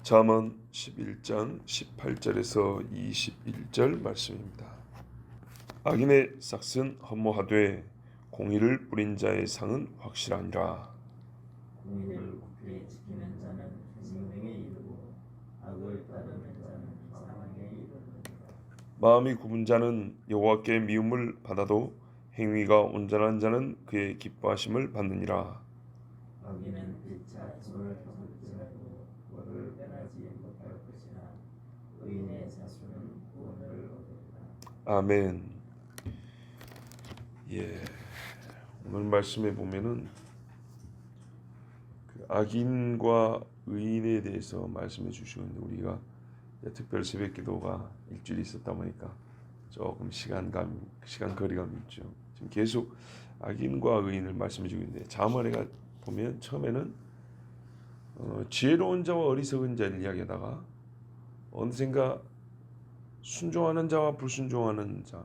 잠언 11장 18절에서 21절 말씀입니다. 악인의 싹은 허무하되 공의를 뿌린 자의 상은 확실하니라. 공의를 굳게 지키는 자는 생명에 이르고 악을 따르는 자는 사망에 이르느니라. 마음이 굽은 자는 여호와께 미움을 받아도 행위가 온전한 자는 그의 기뻐하심을 받느니라. 악인은 피차 손을 거둘지라도 벌을 빼나지 못할 것이나 의인의 자수는 구원을 얻으리라. 아멘. 오늘 말씀에 보면은 악인과 의인에 대해서 말씀해 주시고 있는데, 우리가 특별 새벽 기도가 일주일이 있었다 보니까 조금 시간 거리감이 있죠. 지금 계속 악인과 의인을 말씀해 주고 있는데, 잠언에가 보면 처음에는 지혜로운 자와 어리석은 자를 이야기하다가 어느샌가 순종하는 자와 불순종하는 자,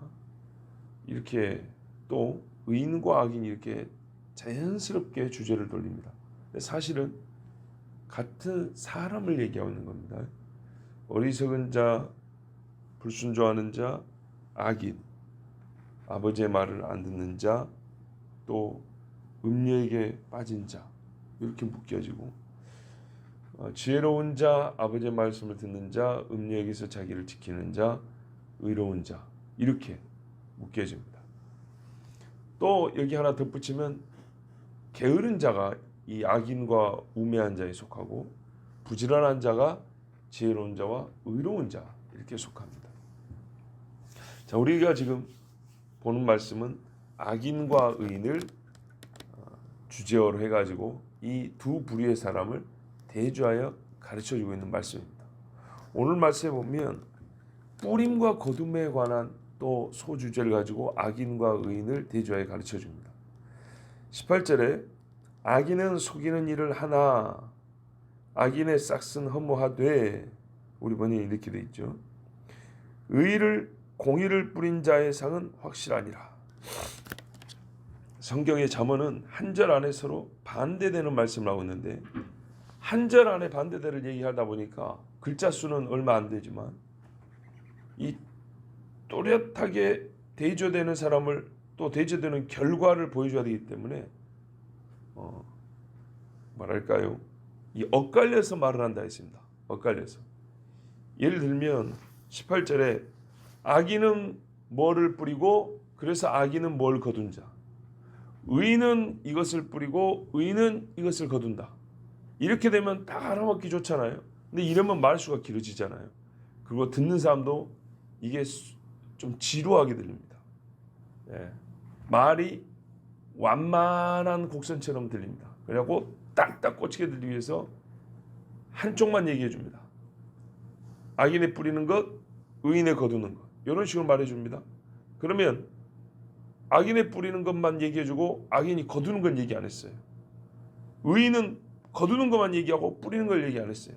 이렇게 또 의인과 악인이 이렇게 자연스럽게 주제를 돌립니다. 사실은 같은 사람을 얘기하고 있는 겁니다. 어리석은 자, 불순종하는 자, 악인, 아버지의 말을 안 듣는 자, 또 음녀에게 빠진 자, 이렇게 묶여지고, 지혜로운 자, 아버지의 말씀을 듣는 자, 음녀에게서 자기를 지키는 자, 의로운 자, 이렇게 묶여집니다. 또 여기 하나 덧붙이면 게으른 자가 이 악인과 우매한 자에 속하고, 부지런한 자가 지혜로운 자와 의로운 자, 이렇게 속합니다. 자, 우리가 지금 보는 말씀은 악인과 의인을 주제어로 해가지고 이 두 부류의 사람을 대조하여 가르쳐주고 있는 말씀입니다. 오늘 말씀에 보면 뿌림과 거둠에 관한 또 소주제를 가지고 악인과 의인을 대조하여 가르쳐줍니다. 18절에 악인은 속이는 일을 하나 악인의 싹은 허무하되, 우리 번역에 이렇게 돼 있죠. 공의를 뿌린 자의 상은 확실하니라. 성경의 잠언은 한 절 안에 서로 반대되는 말씀을 하고 있는데, 한 절 안에 반대대를 얘기하다 보니까 글자 수는 얼마 안 되지만 이 또렷하게 대조되는 사람을, 또 대조되는 결과를 보여줘야 되기 때문에 뭐랄까요, 이 엇갈려서 말을 한다 했습니다. 엇갈려서. 예를 들면 18절에 악인은 뭐를 뿌리고 그래서 악인은 뭘 거둔 자, 의인은 이것을 뿌리고 의인은 이것을 거둔다. 이렇게 되면 다 알아먹기 좋잖아요. 근데 이러면 말수가 길어지잖아요. 그리고 듣는 사람도 이게 좀 지루하게 들립니다. 말이 완만한 곡선처럼 들립니다. 그래갖고 딱딱 꽂히게 들리기 위해서 한쪽만 얘기해 줍니다. 악인에 뿌리는 것, 의인에 거두는 것, 이런 식으로 말해 줍니다. 그러면 악인에 뿌리는 것만 얘기해 주고 악인이 거두는 건 얘기 안 했어요. 의인은 거두는 것만 얘기하고 뿌리는 걸 얘기 안 했어요.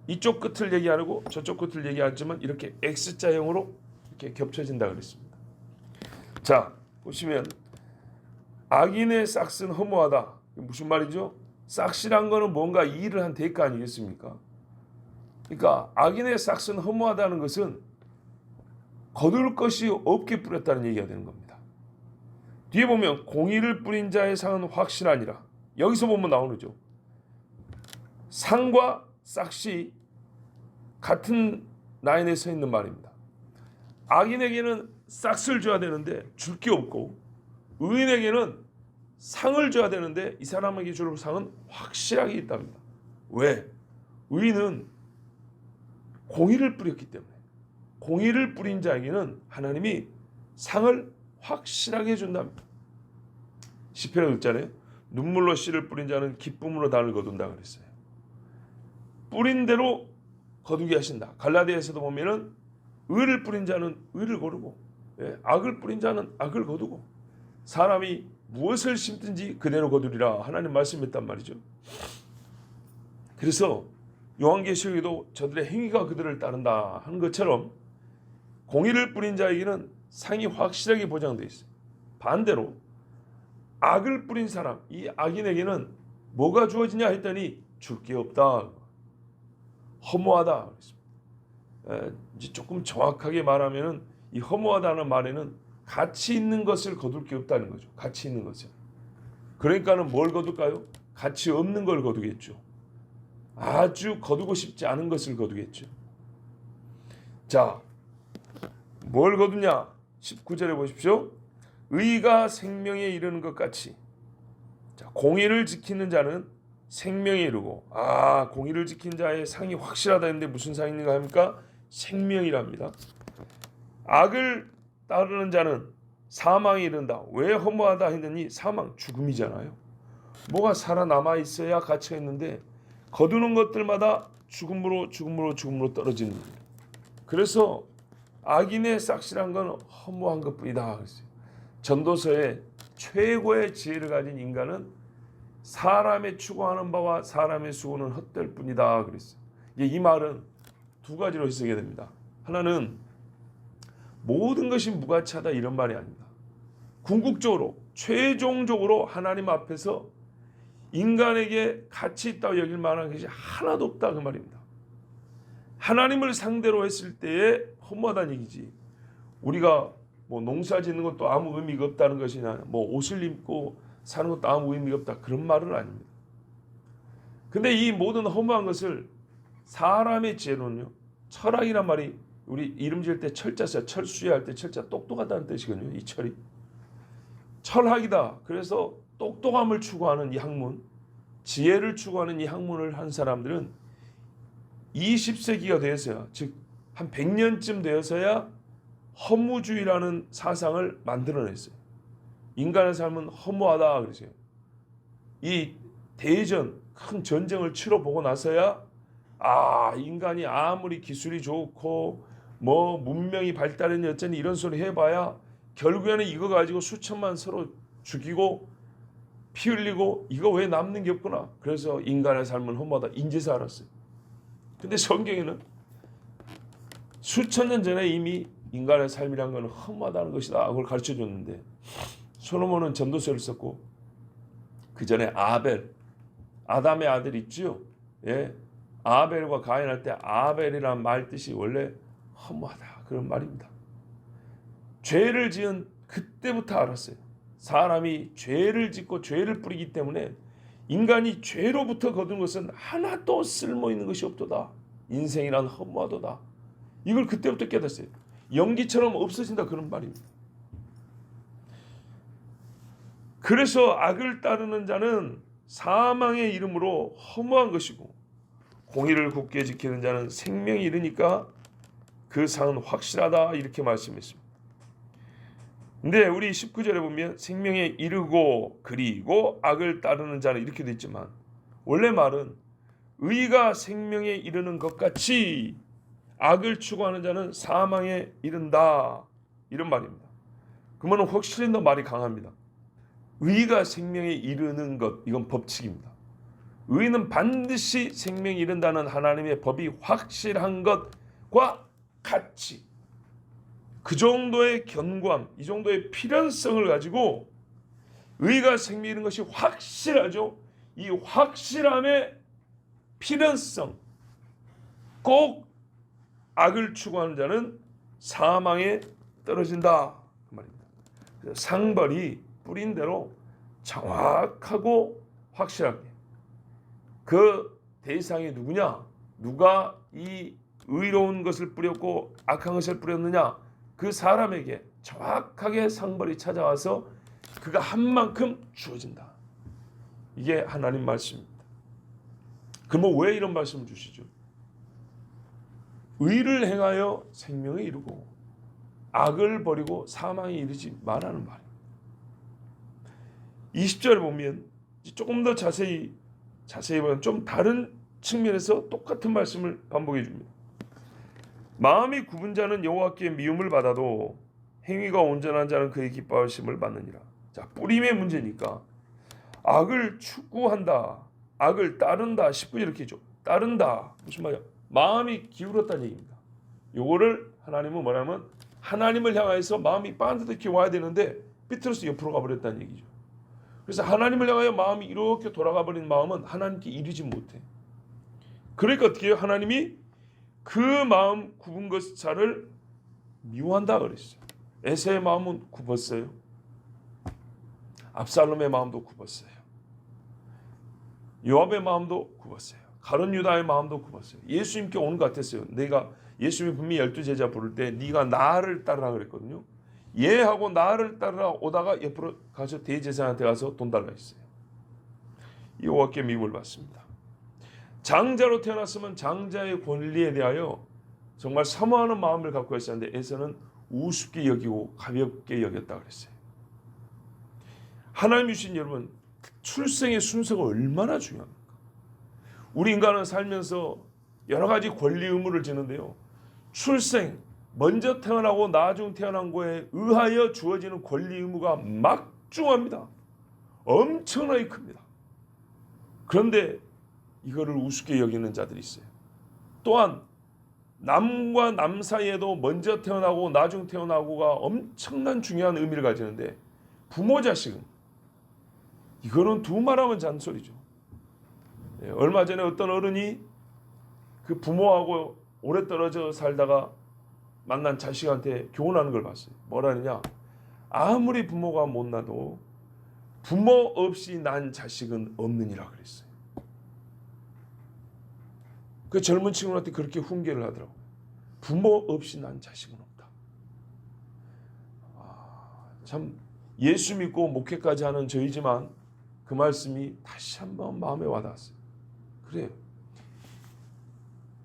이쪽 끝을 얘기 안 하고 저쪽 끝을 얘기 안 했지만 이렇게 X자형으로 이렇게 겹쳐진다 그랬습니다. 자, 보시면 악인의 싹은 허무하다. 무슨 말이죠? 싹실한 거는 뭔가 일을 한 대가 아니겠습니까? 그러니까 악인의 싹은 허무하다는 것은 거둘 것이 없게 뿌렸다는 얘기가 되는 겁니다. 뒤에 보면 공의를 뿌린 자의 상은 확실하니라. 여기서 보면 나오죠. 상과 싹이 같은 라인에 서 있는 말입니다. 악인에게는 싹을 줘야 되는데 줄 게 없고, 의인에게는 상을 줘야 되는데 이 사람에게 줄 상은 확실하게 있답니다. 왜? 의인은 공의를 뿌렸기 때문에. 공의를 뿌린 자에게는 하나님이 상을 확실하게 준답니다. 시편 1절에 눈물로 씨를 뿌린 자는 기쁨으로 단을 거둔다 그랬어요. 뿌린 대로 거두게 하신다. 갈라디아에서도 보면은 의를 뿌린 자는 의를 거두고, 악을 뿌린 자는 악을 거두고, 사람이 무엇을 심든지 그대로 거두리라 하나님 말씀했단 말이죠. 그래서 요한계시록에도 저들의 행위가 그들을 따른다 하는 것처럼 공의를 뿌린 자에게는 상이 확실하게 보장되어 있어요. 반대로 악을 뿌린 사람, 이 악인에게는 뭐가 주어지냐 했더니 줄 게 없다. 허무하다 그랬습니다. 이제 조금 정확하게 말하면은 이 허무하다는 말에는 가치 있는 것을 거둘 게 없다는 거죠. 가치 있는 것을. 그러니까는 뭘 거둘까요? 가치 없는 걸 거두겠죠. 아주 거두고 싶지 않은 것을 거두겠죠. 자, 뭘 거두냐? 19절에 보십시오. 의가 생명에 이르는 것 같이. 자, 공의를 지키는 자는 생명에 이르고, 공의를 지킨 자의 상이 확실하다 했는데 무슨 상인가 합니까? 생명이랍니다. 악을 따르는 자는 사망에 이른다. 왜 허무하다 했느니 사망, 죽음이잖아요. 뭐가 살아남아 있어야 가치가 있는데 거두는 것들마다 죽음으로 떨어지는 거예요. 그래서 악인의 싹실한 건 허무한 것뿐이다 그랬어요. 전도서에 최고의 지혜를 가진 인간은 사람의 추구하는 바와 사람의 수고는 헛될 뿐이다 그랬어요. 이 말은 두 가지로 해석이 됩니다. 하나는 모든 것이 무가치하다 이런 말이 아닙니다. 궁극적으로 최종적으로 하나님 앞에서 인간에게 가치 있다고 여길 만한 것이 하나도 없다 그 말입니다. 하나님을 상대로 했을 때에 허무하다는 얘기지. 우리가 뭐 농사 짓는 것도 아무 의미가 없다는 것이냐, 뭐 옷을 입고 사는 것도 아무 의미가 없다 그런 말은 아닙니다. 근데 이 모든 허무한 것을 사람의 지혜로는요, 철학이란 말이 우리 이름 지을 때 철자 써요. 철수야 할 때 철자 똑똑하다는 뜻이거든요. 이 철이 철학이다. 그래서 똑똑함을 추구하는 이 학문, 지혜를 추구하는 이 학문을 한 사람들은 20세기가 되어서야, 즉 한 100년쯤 되어서야 허무주의라는 사상을 만들어냈어요. 인간의 삶은 허무하다 그러세요. 이 대전 큰 전쟁을 치러보고 나서야 인간이 아무리 기술이 좋고 뭐 문명이 발달했니 어쩌니 이런 소리 해봐야 결국에는 이거 가지고 수천만 서로 죽이고 피 흘리고 이거 왜 남는 게 없구나. 그래서 인간의 삶은 허무하다 인제서 알았어요. 근데 성경에는 수천 년 전에 이미 인간의 삶이란 것은 허무하다는 것이다 그걸 가르쳐줬는데, 솔로몬은 전도서를 썼고 그 전에 아담의 아들 있죠. 예, 아벨과 가인할 때 아벨이란 말 뜻이 원래 허무하다 그런 말입니다. 죄를 지은 그때부터 알았어요. 사람이 죄를 짓고 죄를 뿌리기 때문에 인간이 죄로부터 거둔 것은 하나도 쓸모 있는 것이 없도다. 인생이란 허무하도다. 이걸 그때부터 깨닫어요. 연기처럼 없어진다 그런 말입니다. 그래서 악을 따르는 자는 사망의 이름으로 허무한 것이고, 공의를 굳게 지키는 자는 생명이 이르니까 그 상은 확실하다 이렇게 말씀했습니다. 근데 우리 19절에 보면 생명에 이르고 그리고 악을 따르는 자는 이렇게 되어 있지만, 원래 말은 의가 생명에 이르는 것 같이 악을 추구하는 자는 사망에 이른다 이런 말입니다. 그러면 확실히 더 말이 강합니다. 의가 생명에 이르는 것, 이건 법칙입니다. 의는 반드시 생명에 이른다는 하나님의 법이 확실한 것과 같이, 그 정도의 견고함, 이 정도의 필연성을 가지고 의가 생명에 이르는 것이 확실하죠. 이 확실함의 필연성, 꼭 악을 추구하는 자는 사망에 떨어진다 그 말입니다. 상벌이 뿌린 대로 정확하고 확실하게 그 대상이 누구냐, 누가 이 의로운 것을 뿌렸고 악한 것을 뿌렸느냐, 그 사람에게 정확하게 상벌이 찾아와서 그가 한 만큼 주어진다. 이게 하나님 말씀입니다. 그러면 왜 이런 말씀을 주시죠? 의를 행하여 생명에 이르고 악을 버리고 사망에 이르지 말라는 말입니다. 20절에 보면 조금 더 자세히 보면 좀 다른 측면에서 똑같은 말씀을 반복해 줍니다. 마음이 굽은 자는 여호와께 미움을 받아도 행위가 온전한 자는 그의 기뻐하심을 받느니라. 자, 뿌림의 문제니까 악을 추구한다, 악을 따른다. 19절 이렇게 해줘. 따른다. 무슨 말이야? 마음이 기울었다는 얘기입니다. 요거를 하나님은 뭐냐면 하나님을 향해서 마음이 반듯하게 와야 되는데 삐뚤어서 옆으로 가버렸다는 얘기죠. 그래서 하나님을 향하여 마음이 이렇게 돌아가 버린 마음은 하나님께 이르지 못해. 그러니까 어떻게 해요? 하나님이 그 마음 굽은 것자를 미워한다 그랬어요. 에서의 마음은 굽었어요. 압살롬의 마음도 굽었어요. 요압의 마음도 굽었어요. 가룟 유다의 마음도 굽었어요. 예수님께 오는 것 같았어요. 내가 예수님이 분명히 12제자 부를 때 네가 나를 따르라 그랬거든요. 예 하고 나를 따르라 오다가 옆으로 가서 대제사장한테 가서 돈 달라 했어요. 여호와께 미움을 받습니다. 장자로 태어났으면 장자의 권리에 대하여 정말 사모하는 마음을 갖고 있었는데 에서는 우습게 여기고 가볍게 여겼다 그랬어요. 하나님 주신 여러분, 출생의 순서가 얼마나 중요합니까? 우리 인간은 살면서 여러 가지 권리 의무를 지는데요. 출생, 먼저 태어나고 나중 태어난 거에 의하여 주어지는 권리 의무가 막중합니다. 엄청나게 큽니다. 그런데 이거를 우습게 여기는 자들이 있어요. 또한 남과 남 사이에도 먼저 태어나고 나중 태어나고가 엄청난 중요한 의미를 가지는데 부모 자식은 이거는 두말하면 잔소리죠. 얼마 전에 어떤 어른이 그 부모하고 오래 떨어져 살다가 만난 자식한테 교훈하는 걸 봤어요. 뭐라느냐? 아무리 부모가 못나도 부모 없이 난 자식은 없느니라 그랬어요. 그 젊은 친구한테 그렇게 훈계를 하더라고요. 부모 없이 난 자식은 없다. 참 예수 믿고 목회까지 하는 저희지만 그 말씀이 다시 한번 마음에 와닿았어요. 그래요.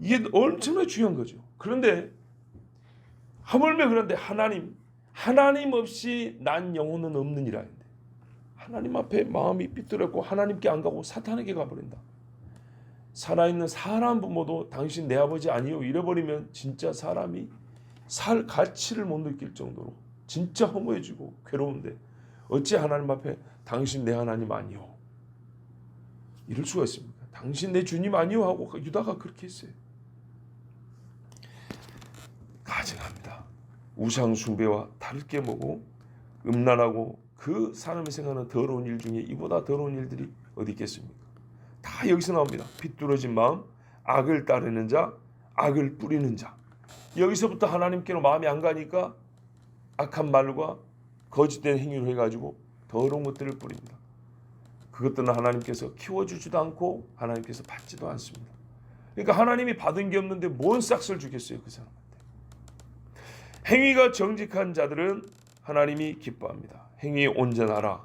이게 엄청나게 중요한 거죠. 그런데 하물며 그런데 하나님 없이 난 영혼은 없느니라 했는데 하나님 앞에 마음이 삐뚤었고 하나님께 안 가고 사탄에게 가버린다. 살아있는 사람 부모도 당신 내 아버지 아니요 잃어버리면 진짜 사람이 살 가치를 못 느낄 정도로 진짜 허무해지고 괴로운데 어찌 하나님 앞에 당신 내 하나님 아니요 이럴 수가 있습니까? 당신 내 주님 아니요 하고 유다가 그렇게 했어요. 가증합니다. 우상 숭배와 다를 게 뭐고 음란하고 그 사람이 생각하는 더러운 일 중에 이보다 더러운 일들이 어디 있겠습니까? 다 여기서 나옵니다. 비뚤어진 마음, 악을 따르는 자, 악을 뿌리는 자. 여기서부터 하나님께로 마음이 안 가니까 악한 말과 거짓된 행위를 해가지고 더러운 것들을 뿌립니다. 그것들은 하나님께서 키워주지도 않고 하나님께서 받지도 않습니다. 그러니까 하나님이 받은 게 없는데 뭔 싹을 주겠어요 그 사람한테. 행위가 정직한 자들은 하나님이 기뻐합니다. 행위 온전하라.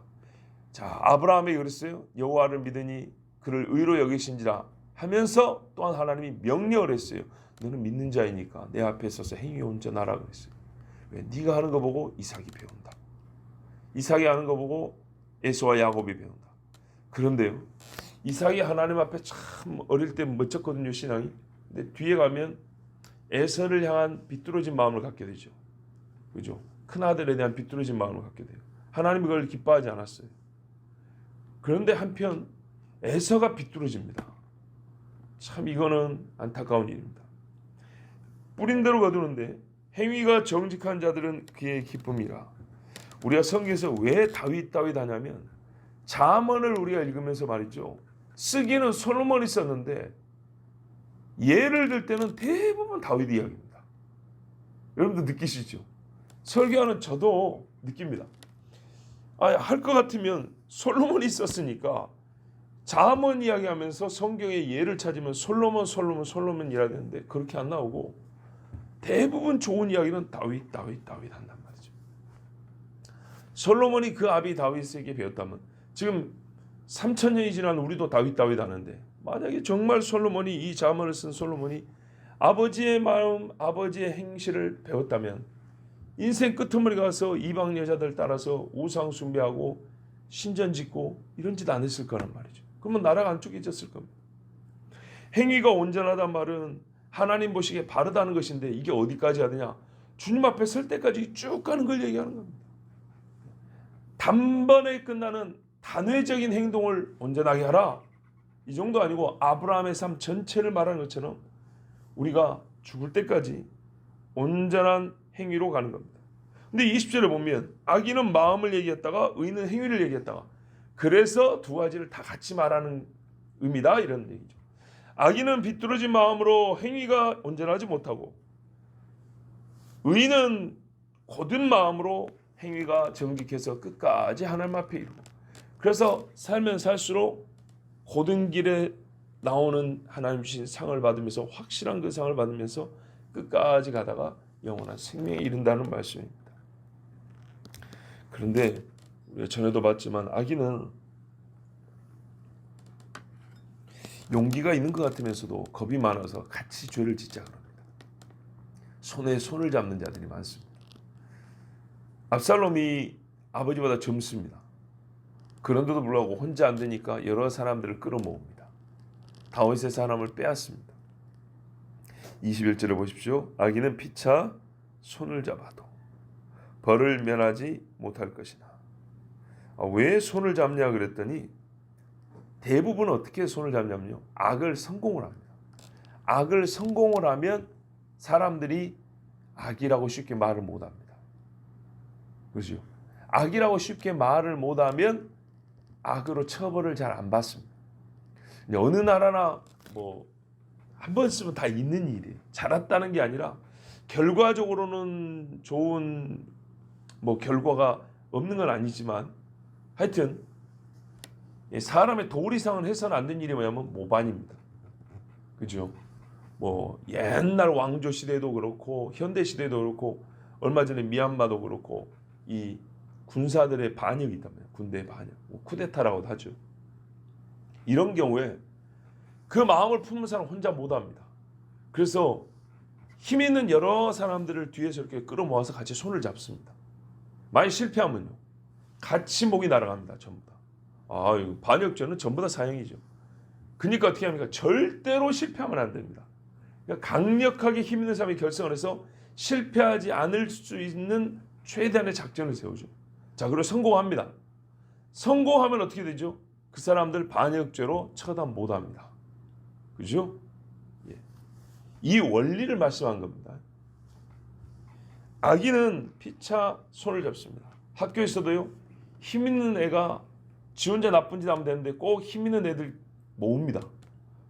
자, 아브라함이 그랬어요. 여호와를 믿으니 그를 의로 여기신지라 하면서 또한 하나님이 명령을 했어요. 너는 믿는 자이니까 내 앞에 서서 행위 온전하라 그랬어요. 왜? 네가 하는 거 보고 이삭이 배운다. 이삭이 하는 거 보고 에서와 야곱이 배운다. 그런데요, 이삭이 하나님 앞에 참 어릴 때 멋졌거든요 신앙이. 근데 뒤에 가면 에서를 향한 비뚤어진 마음을 갖게 되죠. 그죠? 큰 아들에 대한 비뚤어진 마음을 갖게 돼요. 하나님이 그걸 기뻐하지 않았어요. 그런데 한편 에서가 비뚤어집니다. 참 이거는 안타까운 일입니다. 뿌린 대로 거두는데 행위가 정직한 자들은 그의 기쁨이라. 우리가 성경에서 왜 다윗 하냐면 잠언을 우리가 읽으면서 말이죠. 쓰기는 솔로몬이 썼는데 예를 들 때는 대부분 다윗 이야기입니다. 여러분도 느끼시죠? 설교하는 저도 느낍니다. 할 것 같으면 솔로몬이 썼으니까 잠언 이야기하면서 성경의 예를 찾으면 솔로몬이라 되는데 그렇게 안 나오고 대부분 좋은 이야기는 다윗 한단 말이죠. 솔로몬이 그 아비 다윗에게 배웠다면 지금 3000년이 지난 우리도 다윗 하는데 만약에 정말 솔로몬이 이 잠언을 쓴 솔로몬이 아버지의 마음, 아버지의 행실을 배웠다면 인생 끄트머리 가서 이방 여자들 따라서 우상 숭배하고 신전 짓고 이런 짓 안 했을 거란 말이죠. 그러면 나라가 안 쪼개졌을 겁니다. 행위가 온전하단 말은 하나님 보시기에 바르다는 것인데 이게 어디까지 하느냐? 주님 앞에 설 때까지 쭉 가는 걸 얘기하는 겁니다. 단번에 끝나는 단회적인 행동을 온전하게 하라. 이 정도 아니고 아브라함의 삶 전체를 말하는 것처럼 우리가 죽을 때까지 온전한 행위로 가는 겁니다. 근데 20절에 보면 악인은 마음을 얘기했다가 의인은 행위를 얘기했다가 그래서 두 가지를 다 같이 말하는 의미다 이런 얘기죠. 악인은 비뚤어진 마음으로 행위가 온전하지 못하고 의인은 곧은 마음으로 행위가 정직해서 끝까지 하나님 앞에 이르고. 그래서 살면 살수록 곧은 길에 나오는 하나님 주신 상을 받으면서 확실한 그 상을 받으면서 끝까지 가다가 영원한 생명에 이른다는 말씀입니다. 그런데 우리가 전에도 봤지만 악인은 용기가 있는 것 같으면서도 겁이 많아서 같이 죄를 짓자 그럽니다. 손에 손을 잡는 자들이 많습니다. 압살롬이 아버지보다 젊습니다. 그런데도 불구하고 혼자 안 되니까 여러 사람들을 끌어모읍니다. 다윗의 사람을 빼앗습니다. 21절을 보십시오. 악인은 피차 손을 잡아도 벌을 면하지 못할 것이나. 왜 손을 잡냐 그랬더니 대부분 어떻게 손을 잡냐면요. 악을 성공을 합니다. 악을 성공을 하면 사람들이 악이라고 쉽게 말을 못합니다. 그렇죠? 악이라고 쉽게 말을 못하면 악으로 처벌을 잘 안 받습니다. 어느 나라나 한 번 쓰면 다 있는 일이에요. 잘했다는 게 아니라 결과적으로는 좋은 결과가 없는 건 아니지만 하여튼 사람의 도리 이상은 해서는 안 되는 일이 뭐냐면 모반입니다. 그죠? 옛날 왕조 시대도 그렇고 현대 시대도 그렇고 얼마 전에 미얀마도 그렇고 이 군사들의 반역이 있다면 군대의 반역, 쿠데타라고도 하죠. 이런 경우에 그 마음을 품는 사람 혼자 못합니다. 그래서 힘 있는 여러 사람들을 뒤에서 이렇게 끌어모아서 같이 손을 잡습니다. 많이 실패하면요, 같이 목이 날아갑니다. 전부 다. 이거 반역죄는 전부 다 사형이죠. 그러니까 어떻게 합니까? 절대로 실패하면 안 됩니다. 그러니까 강력하게 힘 있는 사람이 결성을 해서 실패하지 않을 수 있는 최대한의 작전을 세우죠. 자, 그리고 성공합니다. 성공하면 어떻게 되죠? 그 사람들 반역죄로 처단 못합니다. 그죠? 예. 이 원리를 말씀한 겁니다. 악인은 피차 손을 잡습니다. 학교에서도요, 힘 있는 애가 지 혼자 나쁜 짓 하면 되는데 꼭 힘 있는 애들 모읍니다.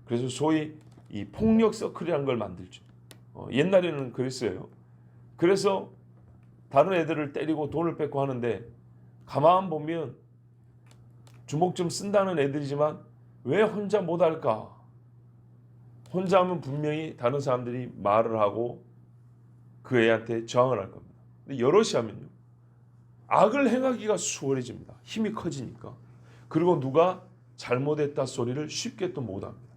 그래서 소위 이 폭력 서클이라는 걸 만들죠. 옛날에는 그랬어요. 그래서 다른 애들을 때리고 돈을 뺏고 하는데 가만 보면 주먹 좀 쓴다는 애들이지만 왜 혼자 못할까? 혼자 하면 분명히 다른 사람들이 말을 하고 그 애한테 저항을 할 겁니다. 근데 여럿이 하면요, 악을 행하기가 수월해집니다. 힘이 커지니까. 그리고 누가 잘못했다 소리를 쉽게 또 못합니다.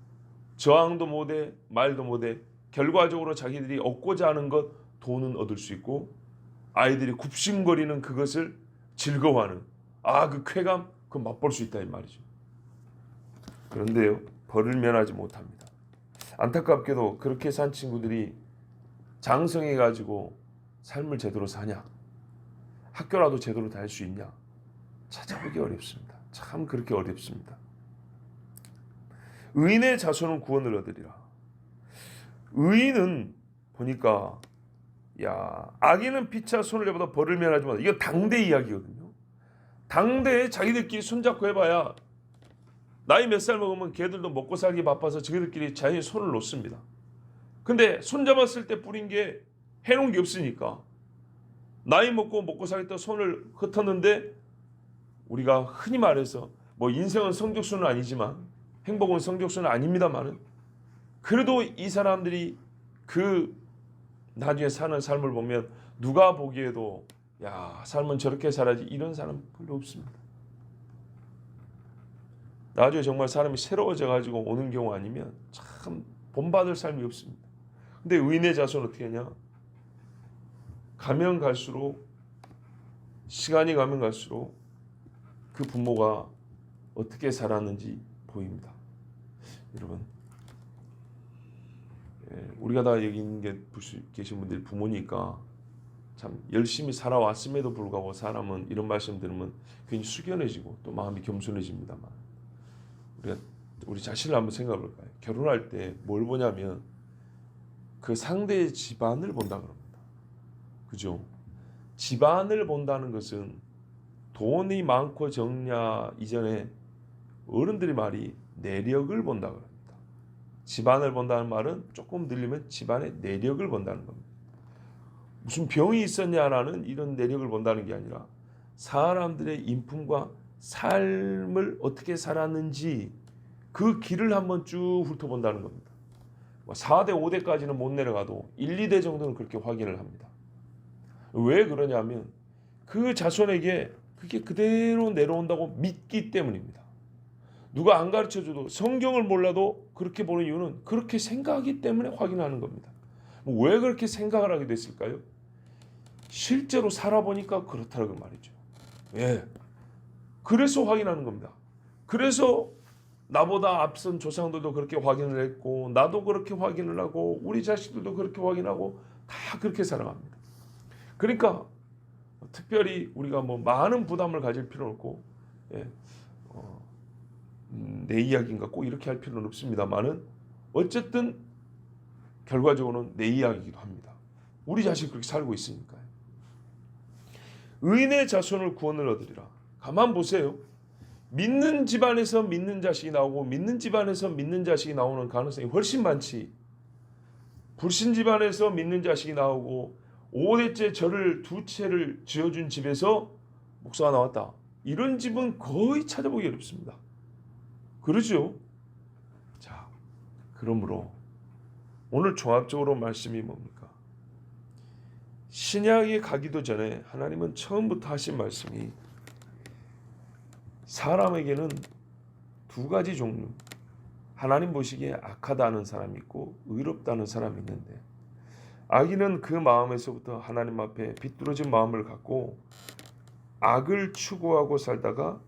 저항도 못해, 말도 못해. 결과적으로 자기들이 얻고자 하는 것, 돈은 얻을 수 있고 아이들이 굽신거리는 그것을 즐거워하는 그 쾌감, 그 맛볼 수 있다 이 말이죠. 그런데요, 벌을 면하지 못합니다. 안타깝게도 그렇게 산 친구들이 장성해가지고 삶을 제대로 사냐, 학교라도 제대로 다닐 수 있냐, 찾아보기 어렵습니다. 참 그렇게 어렵습니다. 의인의 자손은 구원을 얻으리라. 의인은 보니까 악인은 피차 손을 잡아도 벌을 면하지 못한다. 이거 당대 이야기거든요. 당대에 자기들끼리 손잡고 해봐야 나이 몇 살 먹으면 걔들도 먹고 살기 바빠서 자기들끼리 자연히 손을 놓습니다. 근데 손잡았을 때 뿌린 게 해놓은 게 없으니까 나이 먹고 살겠다 손을 흩었는데, 우리가 흔히 말해서 인생은 성적순은 아니지만 행복은 성적순은 아닙니다만은 그래도 이 사람들이 그 나중에 사는 삶을 보면 누가 보기에도 삶은 저렇게 살아야지 이런 사람 별로 없습니다. 나중에 정말 사람이 새로워져 가지고 오는 경우 아니면 참 본받을 삶이 없습니다. 근데 의인의 자손은 어떻게 하냐? 가면 갈수록, 시간이 가면 갈수록 그 부모가 어떻게 살았는지 보입니다. 여러분, 우리가 다 여기 있는 게 계신 분들이 부모니까 참 열심히 살아왔음에도 불구하고 사람은 이런 말씀 들으면 괜히 숙연해지고 또 마음이 겸손해집니다만, 우리 자신을 한번 생각해 볼까요? 결혼할 때 뭘 보냐면 그 상대의 집안을 본다 그럽니다. 그죠? 집안을 본다는 것은 돈이 많고 적냐 이전에 어른들의 말이 내력을 본다 그럽니다. 집안을 본다는 말은 조금 늘리면 집안의 내력을 본다는 겁니다. 무슨 병이 있었냐라는 이런 내력을 본다는 게 아니라 사람들의 인품과 삶을 어떻게 살았는지 그 길을 한번 쭉 훑어본다는 겁니다. 4대, 5대까지는 못 내려가도 1, 2대 정도는 그렇게 확인을 합니다. 왜 그러냐면 그 자손에게 그게 그대로 내려온다고 믿기 때문입니다. 누가 안 가르쳐줘도 성경을 몰라도 그렇게 보는 이유는 그렇게 생각하기 때문에 확인하는 겁니다. 왜 그렇게 생각을 하게 됐을까요? 실제로 살아보니까 그렇다고 말이죠. 예. 그래서 확인하는 겁니다. 그래서 나보다 앞선 조상들도 그렇게 확인을 했고 나도 그렇게 확인을 하고 우리 자식들도 그렇게 확인하고 다 그렇게 살아갑니다. 그러니까 특별히 우리가 뭐 많은 부담을 가질 필요는 없고 예, 내 이야기인가 꼭 이렇게 할 필요는 없습니다만은 어쨌든 결과적으로는 내 이야기이기도 합니다. 우리 자식이 그렇게 살고 있으니까요. 의인의 자손을 구원을 얻으리라. 가만 보세요. 믿는 집안에서 믿는 자식이 나오고 믿는 집안에서 믿는 자식이 나오는 가능성이 훨씬 많지. 불신 집안에서 믿는 자식이 나오고 5대째 절을 2채를 지어준 집에서 목사가 나왔다. 이런 집은 거의 찾아보기 어렵습니다. 그러죠? 자, 그러므로 오늘 종합적으로 말씀이 뭡니까? 신약에 가기도 전에 하나님은 처음부터 하신 말씀이 사람에게는 두 가지 종류, 하나님 보시기에 악하다는 사람이 있고 의롭다는 사람이 있는데 악인은 그 마음에서부터 하나님 앞에 비뚤어진 마음을 갖고 악을 추구하고 살다가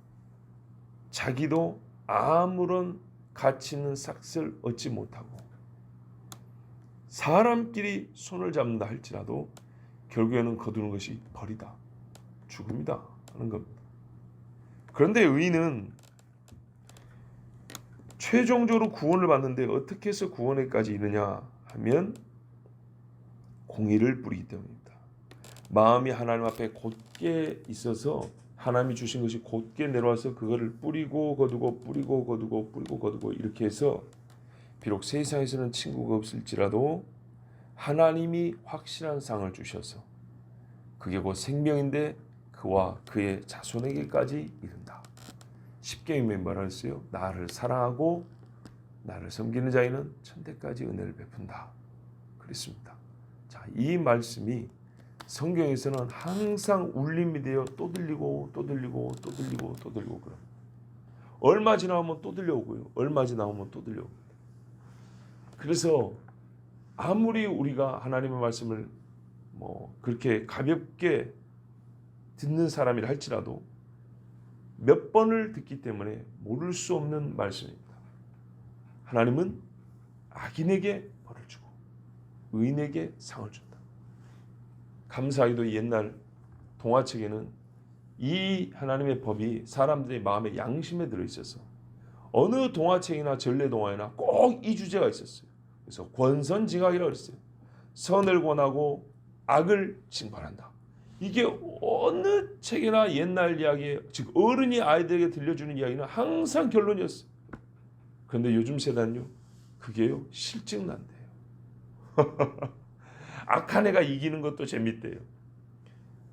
자기도 아무런 가치 있는 삭을 얻지 못하고 사람끼리 손을 잡는다 할지라도 결국에는 거두는 것이 벌이다, 죽음이다 하는 겁니다. 그런데 의인은 최종적으로 구원을 받는데 어떻게 해서 구원에까지 이르냐 하면 공의를 뿌리기 때문입니다. 마음이 하나님 앞에 곧게 있어서 하나님이 주신 것이 곧게 내려와서 그거를 뿌리고 거두고 뿌리고 거두고 뿌리고 거두고 이렇게 해서 비록 세상에서는 친구가 없을지라도 하나님이 확실한 상을 주셔서 그게 곧 생명인데 그와 그의 자손에게까지 이른다. 십계명에 뭐라 했어요? 나를 사랑하고 나를 섬기는 자에는 천대까지 은혜를 베푼다. 그랬습니다. 자, 이 말씀이 성경에서는 항상 울림이 되어 또 들리고 또 들리고 또 들리고 또 들리고 그럼 얼마 지나면 또 들려오고요. 얼마 지나면 또 들려오고. 그래서 아무리 우리가 하나님의 말씀을 뭐 그렇게 가볍게 듣는 사람이라 할지라도 몇 번을 듣기 때문에 모를 수 없는 말씀입니다. 하나님은 악인에게 벌을 주고 의인에게 상을 준다. 감사하게도 옛날 동화책에는 이 하나님의 법이 사람들의 마음의 양심에 들어있어서 어느 동화책이나 전래동화에나 꼭 이 주제가 있었어요. 그래서 권선징악이라고 했어요. 선을 권하고 악을 징벌한다. 이게 어느 책이나 옛날 이야기에 즉 어른이 아이들에게 들려주는 이야기는 항상 결론이었어요. 그런데 요즘 세대는요. 그게요. 실증난대요. 악한 애가 이기는 것도 재밌대요.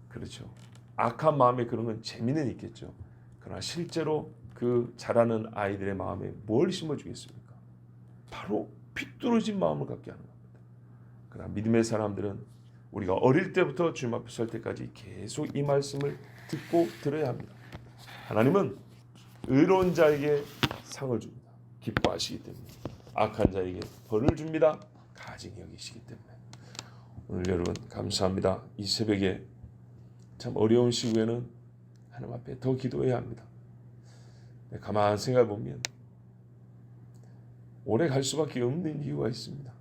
그렇죠. 악한 마음에 그런 건 재미는 있겠죠. 그러나 실제로 그 자라는 아이들의 마음에 뭘 심어주겠습니까? 바로 비뚤어진 마음을 갖게 하는 겁니다. 그러나 믿음의 사람들은 우리가 어릴 때부터 주님 앞에 설 때까지 계속 이 말씀을 듣고 들어야 합니다. 하나님은 의로운 자에게 상을 줍니다. 기뻐하시기 때문에. 악한 자에게 벌을 줍니다. 가증히 여기시기 때문에. 오늘 여러분 감사합니다. 이 새벽에 참 어려운 시국에는 하나님 앞에 더 기도해야 합니다. 가만히 생각해 보면 오래 갈 수밖에 없는 이유가 있습니다.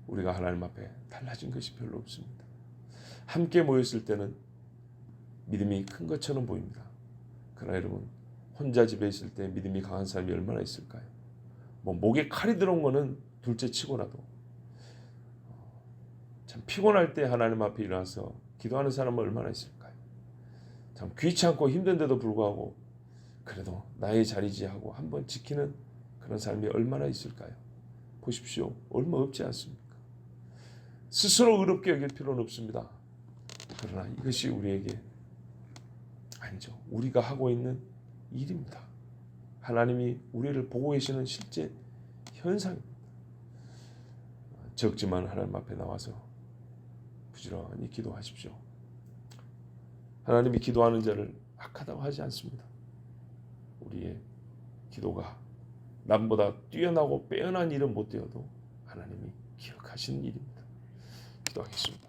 우리가 하나님 앞에 달라진 것이 별로 없습니다. 함께 모였을 때는 믿음이 큰 것처럼 보입니다. 그러나 여러분 혼자 집에 있을 때 믿음이 강한 사람이 얼마나 있을까요? 뭐 목에 칼이 들어온 거는 둘째 치고라도 참 피곤할 때 하나님 앞에 일어나서 기도하는 사람은 얼마나 있을까요? 참 귀찮고 힘든데도 불구하고 그래도 나의 자리지 하고 한번 지키는 그런 사람이 얼마나 있을까요? 보십시오. 얼마 없지 않습니까? 스스로 의롭게 여길 필요는 없습니다. 그러나 이것이 우리에게 아니죠. 우리가 하고 있는 일입니다. 하나님이 우리를 보고 계시는 실제 현상입니다. 적지만 하나님 앞에 나와서 부지런히 기도하십시오. 하나님이 기도하는 자를 악하다고 하지 않습니다. 우리의 기도가 남보다 뛰어나고 빼어난 일은 못 되어도 하나님이 기억하시는 일입니다. 기도하겠습니다.